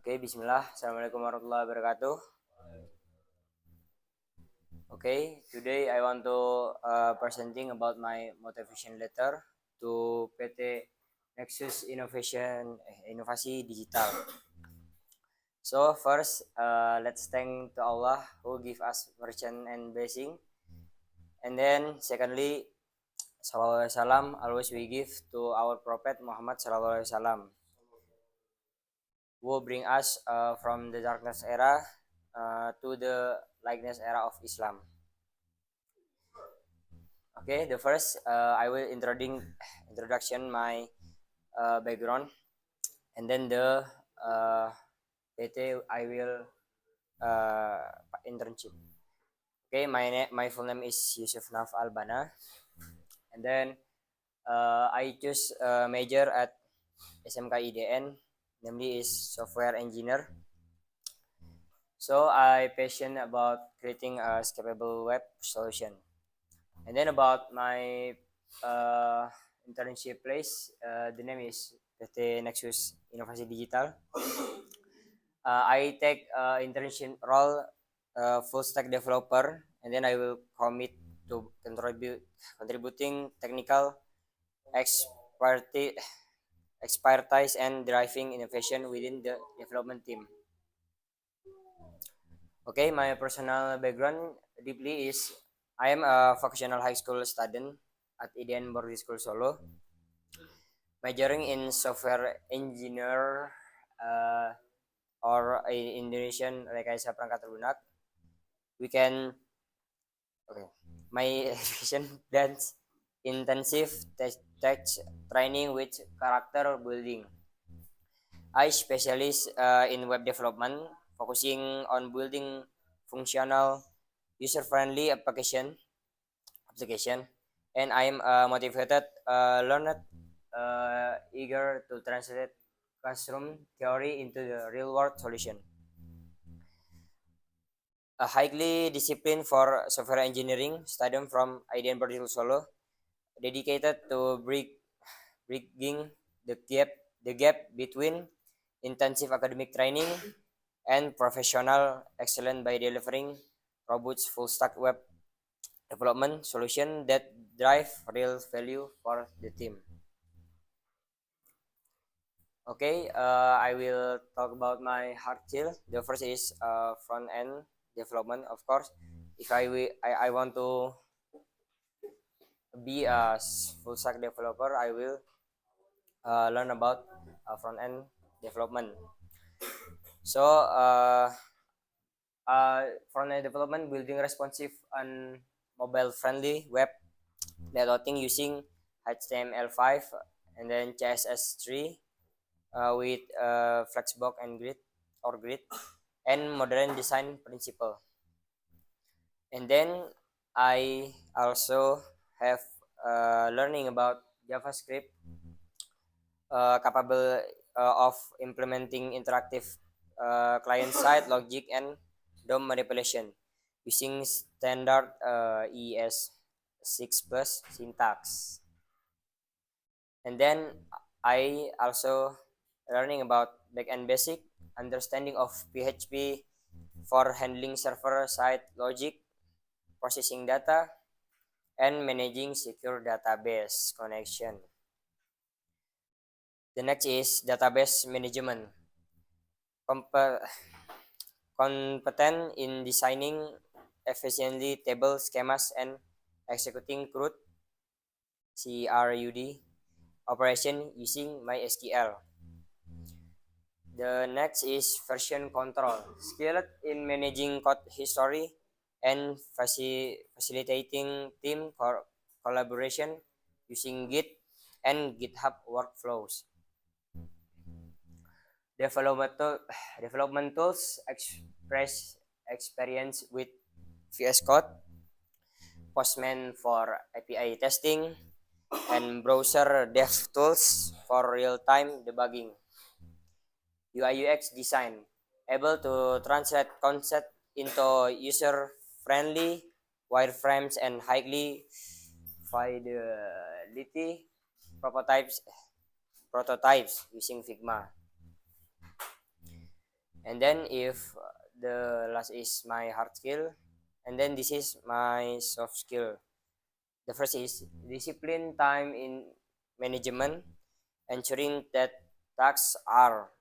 Oke, bismillah. Assalamualaikum warahmatullahi wabarakatuh. Okay, today I want to presenting about my motivation letter to PT Nexus Inovasi Digital. So first, let's thank to Allah who give us merchant and blessing. And then secondly, Sallallahu Alaihi Wasallam always we give to our Prophet Muhammad Sallallahu Alaihi Wasallam, who bring us from the darkness era to the likeness era of Islam. Okay, the first I will introduction my background, and then the PT I will uh, internship. Okay, my full name is Yusuf Naf Albana, and then I choose major at SMK IDN, namely is software engineer. So I passionate about creating a scalable web solution. And then about my internship place, the name is PT Nexus Inovasi Digital. I take internship role full stack developer, and then I will commit to contributing technical expertise and driving innovation within the development team. Okay, my personal background deeply is I am a vocational high school student at IDN Boarding School Solo, majoring in software engineer or in Indonesian Rekayasa Perangkat Lunak. We can my education dance intensive tech training with character building. I specialize in web development, focusing on building functional, user-friendly application, and I am motivated learner, eager to translate classroom theory into the real-world solution. A highly disciplined for software engineering student from IDN Brazil Solo, dedicated to bridging the gap between intensive academic training and professional excellence by delivering robust full stack web development solution that drive real value for the team. Okay, I will talk about my hard skill. The first is front end development, of course. If I want to be a full stack developer, I will learn about front end development. So front end development, building responsive and mobile friendly web layout using HTML5 and then CSS3 with Flexbox and grid and modern design principle. And then I also have learning about JavaScript, capable of implementing interactive client-side logic and DOM manipulation using standard ES6 plus syntax. And then I also learning about backend basic, understanding of PHP for handling server-side logic, processing data, and managing secure database connection. The next is database management. Competent in designing efficiently table schemas and executing CRUD operation using MySQL. The next is version control. Skilled in managing code history and facilitating team collaboration using Git and GitHub workflows. Development tools express experience with VS Code, Postman for API testing, and browser dev tools for real-time debugging. UI UX design, able to translate concept into user-friendly wireframes and highly fidelity prototypes using Figma. And then if the last is my hard skill, and then this is my soft skill. The first is discipline time in management, ensuring that tasks are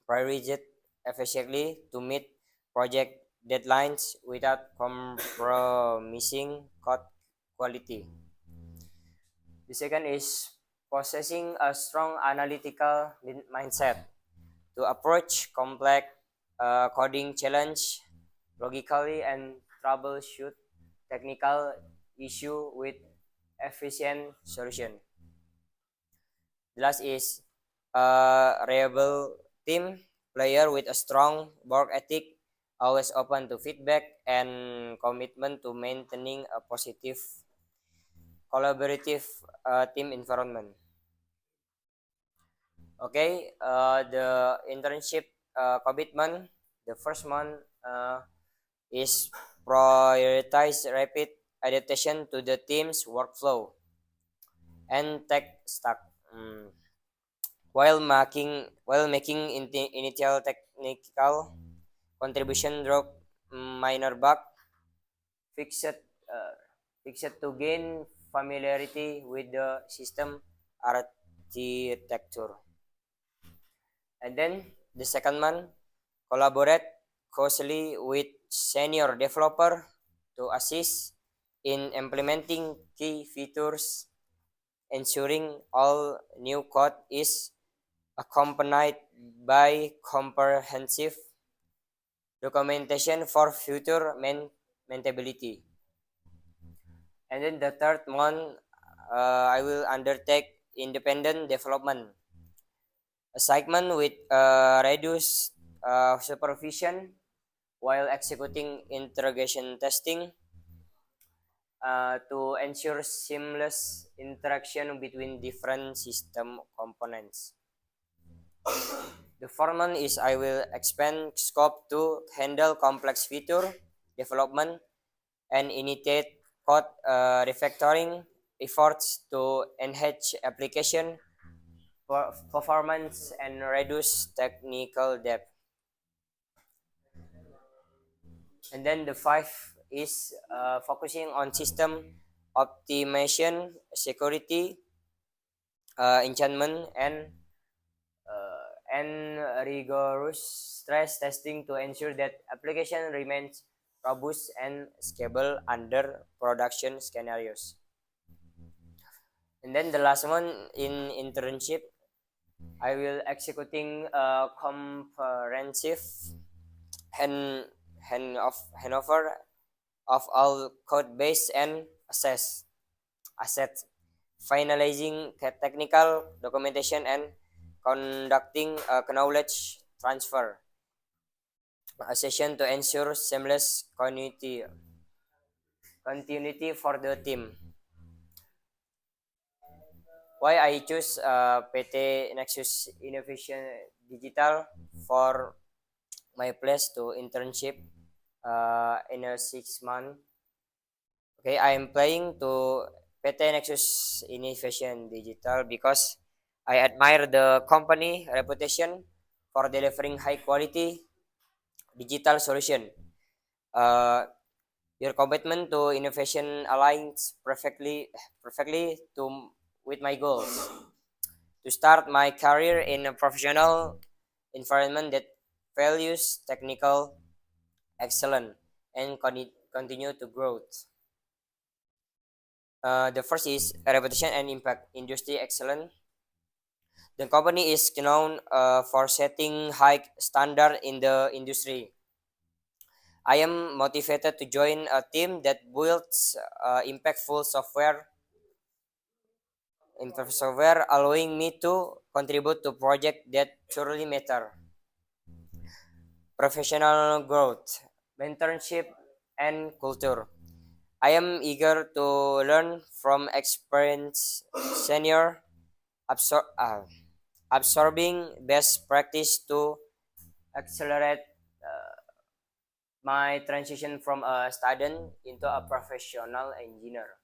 prioritized efficiently to meet project deadlines without compromising code quality. The second is possessing a strong analytical mindset to approach complex coding challenge logically and troubleshoot technical issue with efficient solution. The last is a reliable team player with a strong work ethic, always open to feedback and commitment to maintaining a positive collaborative team environment. Okay, the internship commitment, the first one is prioritize rapid adaptation to the team's workflow and tech stack. While making initial technical contribution, drop minor bug, fix it, uh, fix it to gain familiarity with the system architecture. And then the second one, collaborate closely with senior developer to assist in implementing key features, ensuring all new code is accompanied by comprehensive documentation for future maintainability. And then the third one, I will undertake independent development assignment with reduced supervision while executing integration testing to ensure seamless interaction between different system components. The fourth one is I will expand scope to handle complex feature development and initiate code refactoring efforts to enhance application performance and reduce technical debt. And then the five is focusing on system optimization, security, enchantment, and rigorous stress testing to ensure that application remains robust and scalable under production scenarios. And then the last one in internship, I will executing a comprehensive hand handover of all code base and assets, finalizing technical documentation and conducting a knowledge transfer a session to ensure seamless continuity for the team. Why I choose PT Nexus Innovation Digital for my place to internship in a 6 month. Okay, I am playing to PT Nexus Innovation Digital because I admire the company reputation for delivering high quality digital solution. Uh, your commitment to innovation aligns perfectly to with my goals to start my career in a professional environment that values technical excellence and continue to grow. The first is reputation and impact. Industry excellence. The company is known for setting high standard in the industry. I am motivated to join a team that builds impactful software, allowing me to contribute to projects that truly matter. Professional growth, mentorship, and culture. I am eager to learn from experienced senior, absor- uh, absorbing best practice to accelerate my transition from a student into a professional engineer.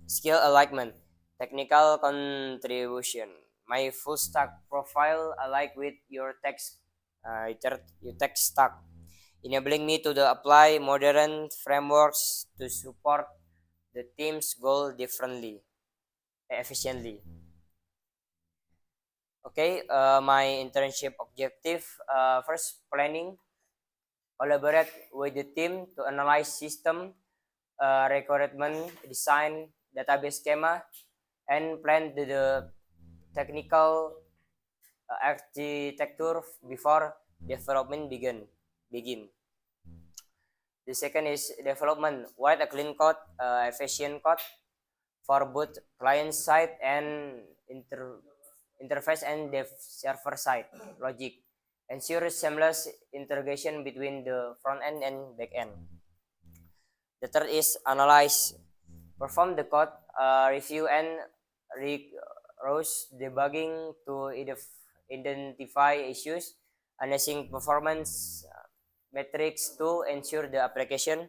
Skill alignment, technical contribution. my full stack profile alike with your tech stack, enabling me to apply modern frameworks to support the team's goal efficiently. Okay, my internship objective, first, planning, collaborate with the team to analyze system requirement, design database schema, and plan the technical architecture before development begin. The second is development. Write a clean code, efficient code for both client side and interface and dev server side logic. Ensure seamless integration between the front end and back end. The third is analyze. Perform the code review and rigorous debugging to identify issues, analyzing performance metrics to ensure the application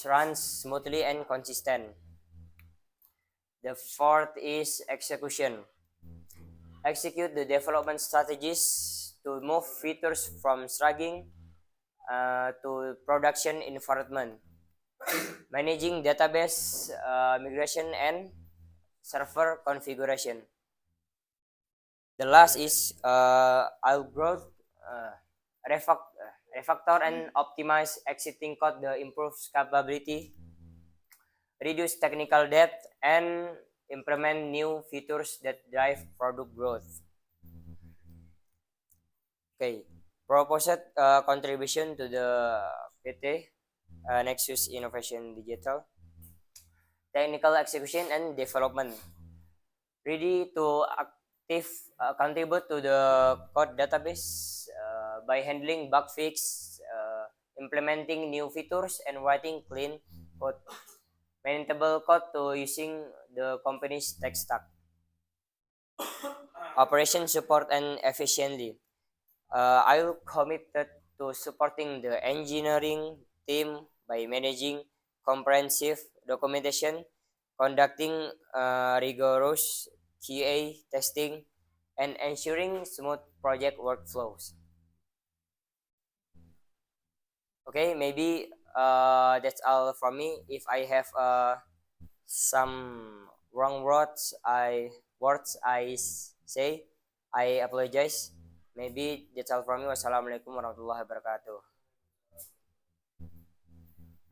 runs smoothly and consistent. The fourth is execution. Execute the development strategies to move features from staging to production environment. Managing database migration and server configuration. The last is I'll growth refactor and optimize existing code to improve scalability, reduce technical debt, and implement new features that drive product growth. Okay, proposed contribution to the PT Nexus Innovation Digital, technical execution and development, ready to contribute to the code database by handling bug fix, implementing new features, and writing clean code, maintainable code to using the company's tech stack, operation support and efficiently. I will committed to supporting the engineering team by managing comprehensive documentation, conducting rigorous QA testing, and ensuring smooth project workflows. Okay, maybe that's all from me. If I have some wrong words I say, I apologize. Maybe that's all from me. Wassalamualaikum warahmatullahi wabarakatuh.